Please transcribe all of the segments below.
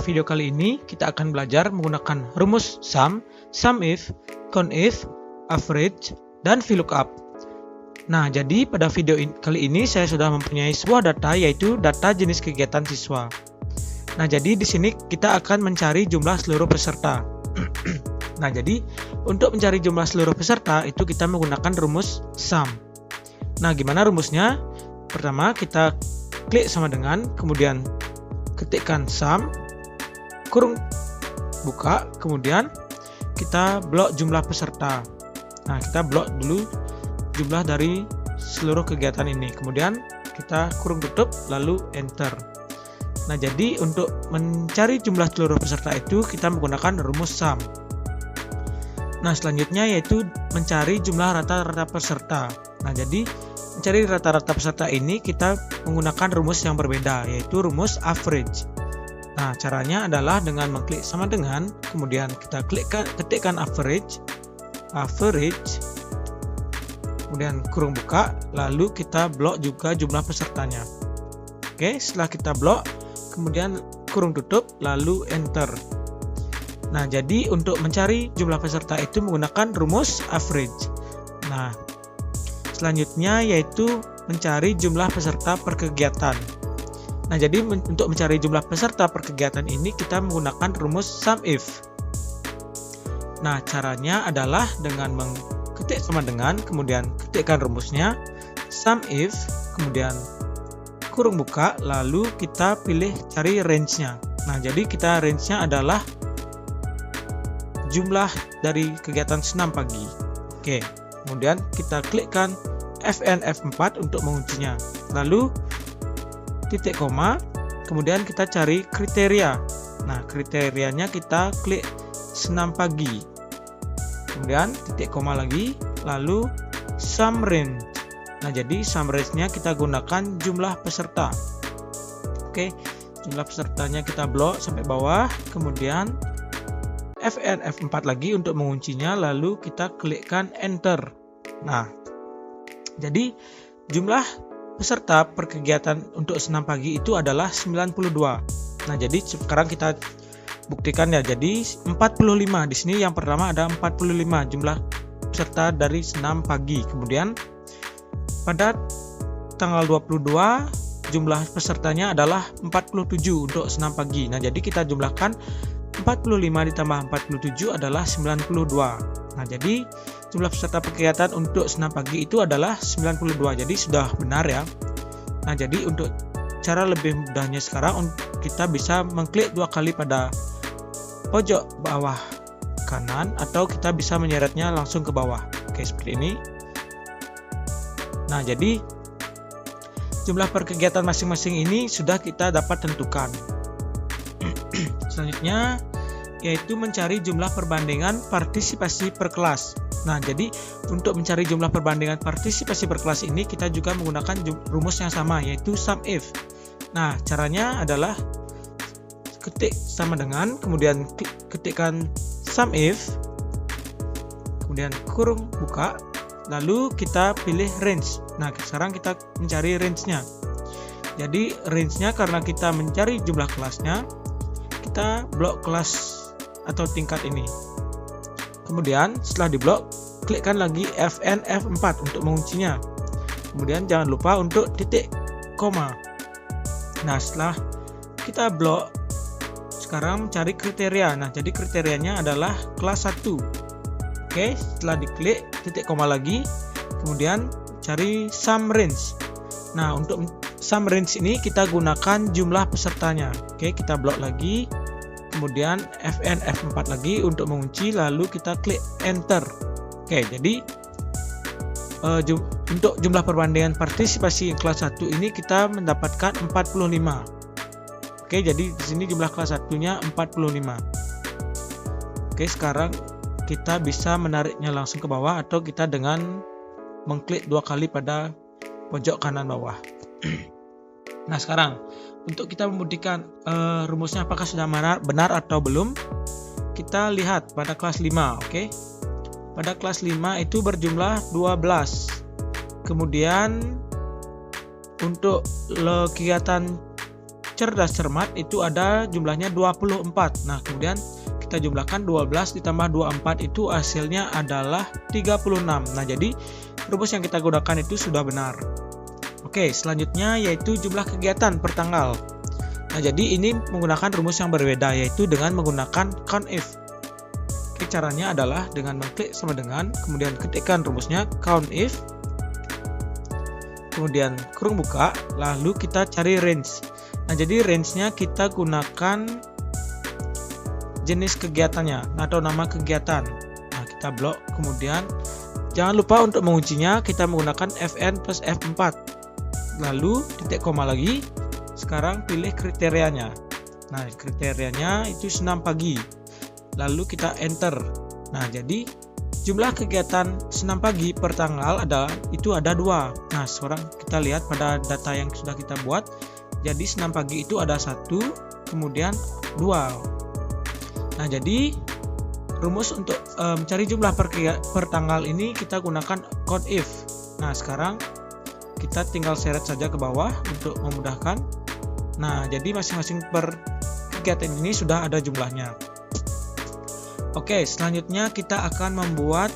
Video kali ini kita akan belajar menggunakan rumus sum, SUMIF, COUNTIF, average, dan VLOOKUP. Nah, jadi pada video kali ini saya sudah mempunyai sebuah data, yaitu data jenis kegiatan siswa. Nah, jadi di sini kita akan mencari jumlah seluruh peserta. Nah, jadi untuk mencari jumlah seluruh peserta itu kita menggunakan rumus sum. Nah, gimana rumusnya? Pertama kita klik sama dengan, kemudian ketikkan sum, kurung buka, kemudian kita blok jumlah peserta. Nah, kita blok dulu jumlah dari seluruh kegiatan ini, kemudian kita kurung tutup lalu enter. Nah, jadi untuk mencari jumlah seluruh peserta itu kita menggunakan rumus sum. Nah, selanjutnya yaitu mencari jumlah rata-rata peserta. Nah, jadi mencari rata-rata peserta ini kita menggunakan rumus yang berbeda, yaitu rumus average. Nah, caranya adalah dengan mengklik sama dengan, kemudian kita ketikkan average, kemudian kurung buka, lalu kita blok juga jumlah pesertanya. Oke, setelah kita blok, kemudian kurung tutup, lalu enter. Nah, jadi untuk mencari jumlah peserta itu menggunakan rumus average. Nah, selanjutnya yaitu mencari jumlah peserta per kegiatan. Nah, jadi untuk mencari jumlah peserta per kegiatan ini kita menggunakan rumus SUMIF. Nah, caranya adalah dengan mengetik sama dengan, kemudian ketikkan rumusnya SUMIF, kemudian kurung buka, lalu kita pilih cari range-nya. Nah, jadi kita range-nya adalah jumlah dari kegiatan senam pagi. Oke, kemudian kita klikkan Fn F4 untuk menguncinya. Lalu titik koma, kemudian kita cari kriteria. Nah, kriterianya kita klik senam pagi, kemudian titik koma lagi, lalu sum range. Nah, jadi sum range-nya kita gunakan jumlah peserta. Oke, jumlah pesertanya kita blok sampai bawah, kemudian Fn F4 lagi untuk menguncinya, lalu kita klikkan enter. Nah, jadi jumlah peserta per kegiatan untuk senam pagi itu adalah 92. Nah, jadi sekarang kita buktikan ya. Jadi 45 di sini, yang pertama ada 45 jumlah peserta dari senam pagi. Kemudian pada tanggal 22 jumlah pesertanya adalah 47 untuk senam pagi. Nah, jadi kita jumlahkan 45 ditambah 47 adalah 92. Nah, jadi jumlah peserta kegiatan untuk senam pagi itu adalah 92. Jadi sudah benar ya. Nah, jadi untuk cara lebih mudahnya sekarang kita bisa mengklik dua kali pada pojok bawah kanan, atau kita bisa menyeretnya langsung ke bawah. Oke, seperti ini. Nah, jadi jumlah per kegiatan masing-masing ini sudah kita dapat tentukan. Selanjutnya yaitu mencari jumlah perbandingan partisipasi per kelas. Nah, jadi untuk mencari jumlah perbandingan partisipasi per kelas ini kita juga menggunakan rumus yang sama, yaitu SUMIF. Nah, caranya adalah ketik sama dengan, kemudian ketikkan SUMIF, kemudian kurung buka, lalu kita pilih range. Nah, sekarang kita mencari range-nya. Jadi range-nya karena kita mencari jumlah kelasnya, kita blok kelas atau tingkat ini. Kemudian setelah diblok, klikkan lagi Fn F4 untuk menguncinya. Kemudian jangan lupa untuk titik koma. Nah, setelah kita blok, sekarang cari kriteria. Nah, jadi kriterianya adalah kelas 1. Oke, setelah diklik titik koma lagi, kemudian cari sum range. Nah, untuk sum range ini kita gunakan jumlah pesertanya. Oke, kita blok lagi, kemudian Fn F4 lagi untuk mengunci, lalu kita klik enter. Oke, jadi untuk jumlah perbandingan partisipasi kelas 1 ini kita mendapatkan 45. Oke, jadi di sini jumlah kelas 1-nya 45. Oke, sekarang kita bisa menariknya langsung ke bawah, atau kita dengan mengklik dua kali pada pojok kanan bawah. Nah, sekarang untuk kita membuktikan rumusnya apakah sudah benar atau belum, kita lihat pada kelas 5. Oke, pada kelas 5 itu berjumlah 12. Kemudian untuk kegiatan cerdas cermat itu ada jumlahnya 24. Nah, kemudian kita jumlahkan 12 ditambah 24 itu hasilnya adalah 36. Nah, jadi rumus yang kita gunakan itu sudah benar. Oke, selanjutnya yaitu jumlah kegiatan per tanggal. Nah, jadi ini menggunakan rumus yang berbeda, yaitu dengan menggunakan COUNTIF. Oke, caranya adalah dengan mengklik sama dengan, kemudian ketikkan rumusnya COUNTIF, kemudian kurung buka, lalu kita cari range. Nah, jadi range-nya kita gunakan jenis kegiatannya atau nama kegiatan. Nah, kita blok, kemudian jangan lupa untuk menguncinya kita menggunakan Fn plus F4. Lalu titik koma lagi. Sekarang pilih kriterianya. Nah, kriterianya itu senam pagi. Lalu kita enter. Nah, jadi jumlah kegiatan senam pagi per tanggal itu ada 2. Nah, sekarang kita lihat pada data yang sudah kita buat. Jadi senam pagi itu ada 1, kemudian 2. Nah, jadi rumus untuk mencari jumlah per tanggal ini kita gunakan COUNTIF. Nah, sekarang kita tinggal seret saja ke bawah untuk memudahkan. Nah, jadi masing-masing per kegiatan ini sudah ada jumlahnya. Oke, selanjutnya kita akan membuat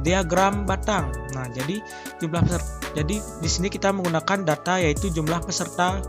diagram batang. Nah, jadi jadi di sini kita menggunakan data yaitu jumlah peserta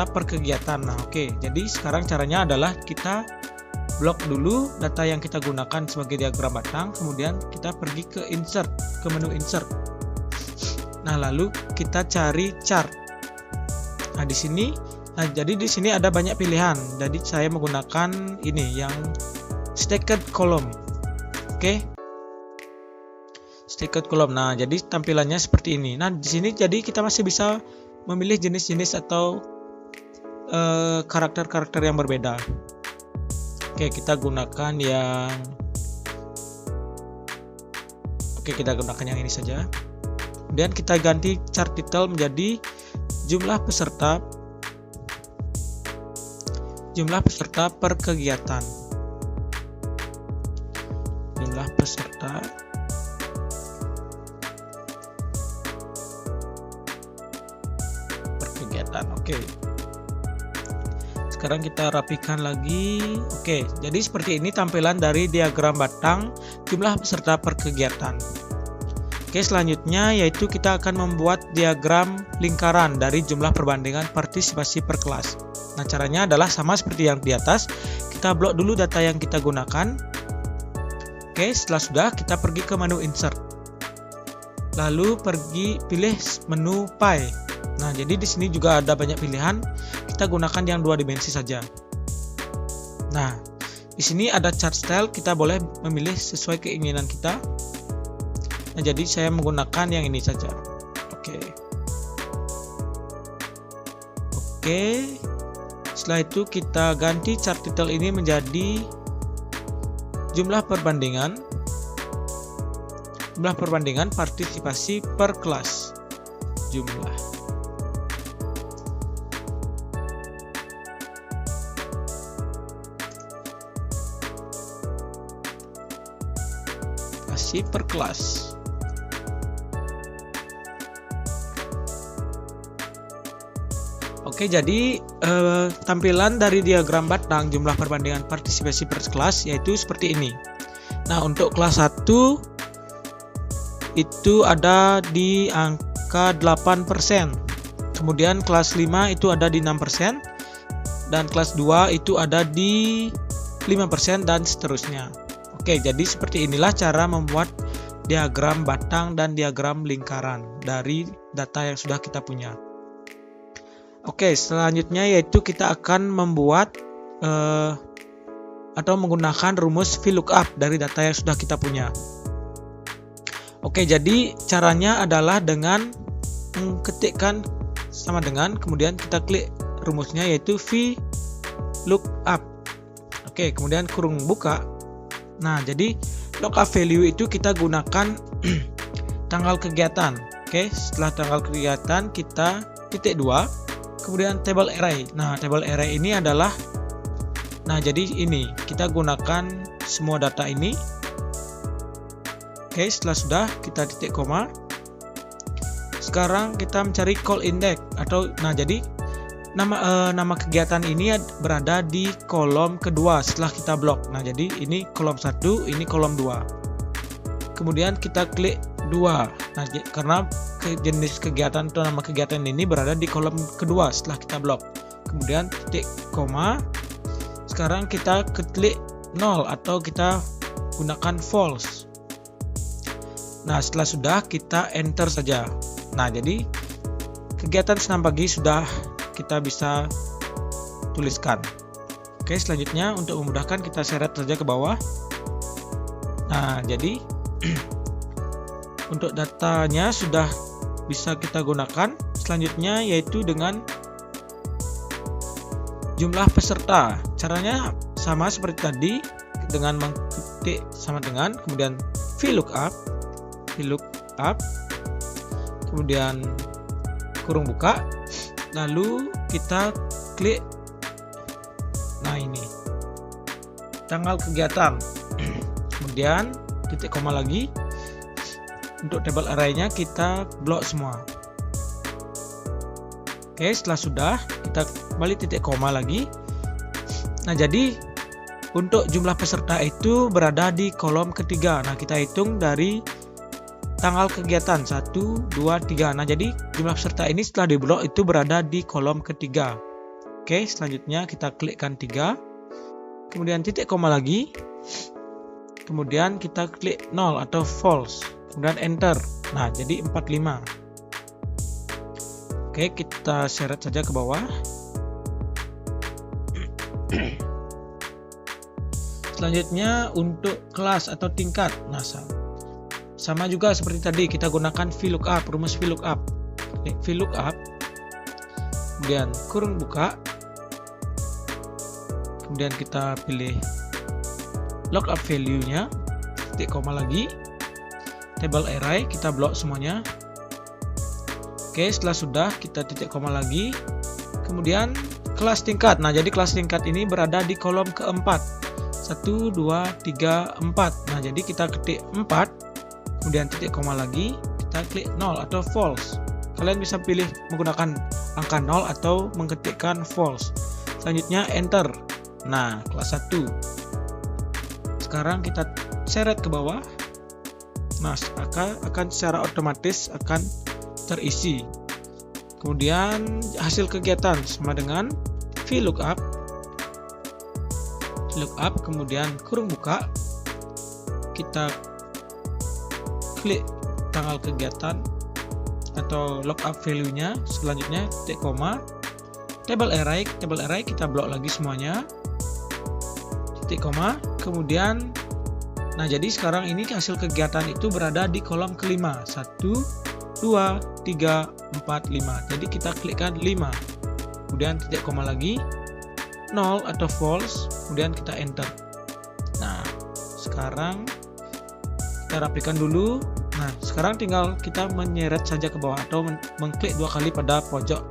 per kegiatan. Nah, oke. Jadi sekarang caranya adalah kita blok dulu data yang kita gunakan sebagai diagram batang, kemudian kita pergi ke insert, ke menu insert. Nah, lalu kita cari chart. Nah, jadi di sini ada banyak pilihan. Jadi saya menggunakan ini yang stacked column. Oke. Stacked column. Nah, jadi tampilannya seperti ini. Nah, di sini jadi kita masih bisa memilih jenis-jenis atau karakter-karakter yang berbeda. Oke, kita gunakan yang kita gunakan yang ini saja. Kemudian kita ganti chart title menjadi jumlah peserta per kegiatan. Jumlah peserta per kegiatan. Oke. Sekarang kita rapikan lagi. Oke, jadi seperti ini tampilan dari diagram batang jumlah peserta per kegiatan. Oke, selanjutnya yaitu kita akan membuat diagram lingkaran dari jumlah perbandingan partisipasi per kelas. Nah, caranya adalah sama seperti yang di atas. Kita blok dulu data yang kita gunakan. Oke, setelah sudah kita pergi ke menu insert. Lalu pilih menu pie. Nah, jadi di sini juga ada banyak pilihan. Kita gunakan yang 2 dimensi saja. Nah, di sini ada chart style, kita boleh memilih sesuai keinginan kita. Nah, jadi saya menggunakan yang ini saja. Oke. Setelah itu kita ganti chart title ini menjadi jumlah perbandingan partisipasi per kelas. Jumlah. Partisipasi per kelas. Oke, jadi tampilan dari diagram batang jumlah perbandingan partisipasi per kelas yaitu seperti ini. Nah, untuk kelas 1 itu ada di angka 8%. Kemudian kelas 5 itu ada di 6%. Dan kelas 2 itu ada di 5% dan seterusnya. Oke, jadi seperti inilah cara membuat diagram batang dan diagram lingkaran dari data yang sudah kita punya. Oke, selanjutnya yaitu kita akan membuat atau menggunakan rumus VLOOKUP dari data yang sudah kita punya. Oke, jadi caranya adalah dengan mengetikkan sama dengan, kemudian kita klik rumusnya yaitu VLOOKUP. Oke, kemudian kurung buka. Nah, jadi lookup value itu kita gunakan tanggal kegiatan. Oke, setelah tanggal kegiatan kita titik 2. Kemudian table array. Nah, table array ini adalah, jadi ini kita gunakan semua data ini. Oke, setelah sudah kita titik koma. sekarang kita mencari call index atau jadi nama kegiatan ini berada di kolom kedua setelah kita blok. Nah, jadi ini kolom 1, ini kolom 2. Kemudian kita klik 2. Nah, karena jenis kegiatan atau nama kegiatan ini berada di kolom kedua setelah kita blok. Kemudian titik koma. Sekarang kita klik 0 atau kita gunakan false. Nah, setelah sudah kita enter saja. Nah, jadi kegiatan senam pagi sudah kita bisa tuliskan. Oke, selanjutnya untuk memudahkan kita seret saja ke bawah. Nah, jadi untuk datanya sudah bisa kita gunakan. Selanjutnya yaitu dengan jumlah peserta. Caranya sama seperti tadi, dengan mengetik sama dengan, kemudian VLOOKUP, kemudian kurung buka, lalu kita klik, nah ini tanggal kegiatan, kemudian titik koma lagi. Untuk table array-nya kita blok semua. Oke, setelah sudah kita kembali titik koma lagi. Nah, jadi untuk jumlah peserta itu berada di kolom ketiga. Nah, kita hitung dari tanggal kegiatan 1, 2, 3. Nah, jadi jumlah peserta ini setelah diblok itu berada di kolom ketiga. Oke, selanjutnya kita klikkan 3. Kemudian titik koma lagi. Kemudian kita klik 0 atau false. Kemudian enter. Nah, jadi 45. Oke, kita seret saja ke bawah. Selanjutnya untuk kelas atau tingkat. Nah, sama juga seperti tadi, kita gunakan VLOOKUP, rumus VLOOKUP. Klik VLOOKUP, kemudian kurung buka, kemudian kita pilih lookup value-nya, titik koma lagi, table array, kita blok semuanya. Oke, setelah sudah kita titik koma lagi, kemudian kelas tingkat. Nah, jadi kelas tingkat ini berada di kolom keempat, 1, 2, 3, 4. Nah, jadi kita ketik 4, kemudian titik koma lagi, kita klik 0 atau false. Kalian bisa pilih menggunakan angka 0 atau mengetikkan false. Selanjutnya enter. Nah, kelas 1. Sekarang kita seret ke bawah. Nah, akan secara otomatis akan terisi. Kemudian hasil kegiatan sama dengan VLOOKUP, kemudian kurung buka, kita klik tanggal kegiatan atau lookup value-nya, selanjutnya titik koma, table array kita blok lagi semuanya, titik koma, kemudian nah, jadi sekarang ini hasil kegiatan itu berada di kolom kelima, 1, 2, 3, 4, 5. Jadi kita klikkan 5, kemudian titik koma lagi, 0 atau false, kemudian kita enter. Nah, sekarang kita rapikan dulu. Nah, sekarang tinggal kita menyeret saja ke bawah atau mengklik 2 kali pada pojok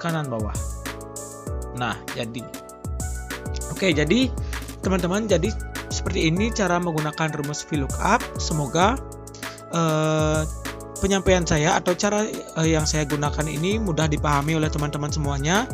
kanan bawah. Nah, jadi oke, jadi teman-teman, jadi seperti ini cara menggunakan rumus VLOOKUP. Semoga penyampaian saya atau cara yang saya gunakan ini mudah dipahami oleh teman-teman semuanya.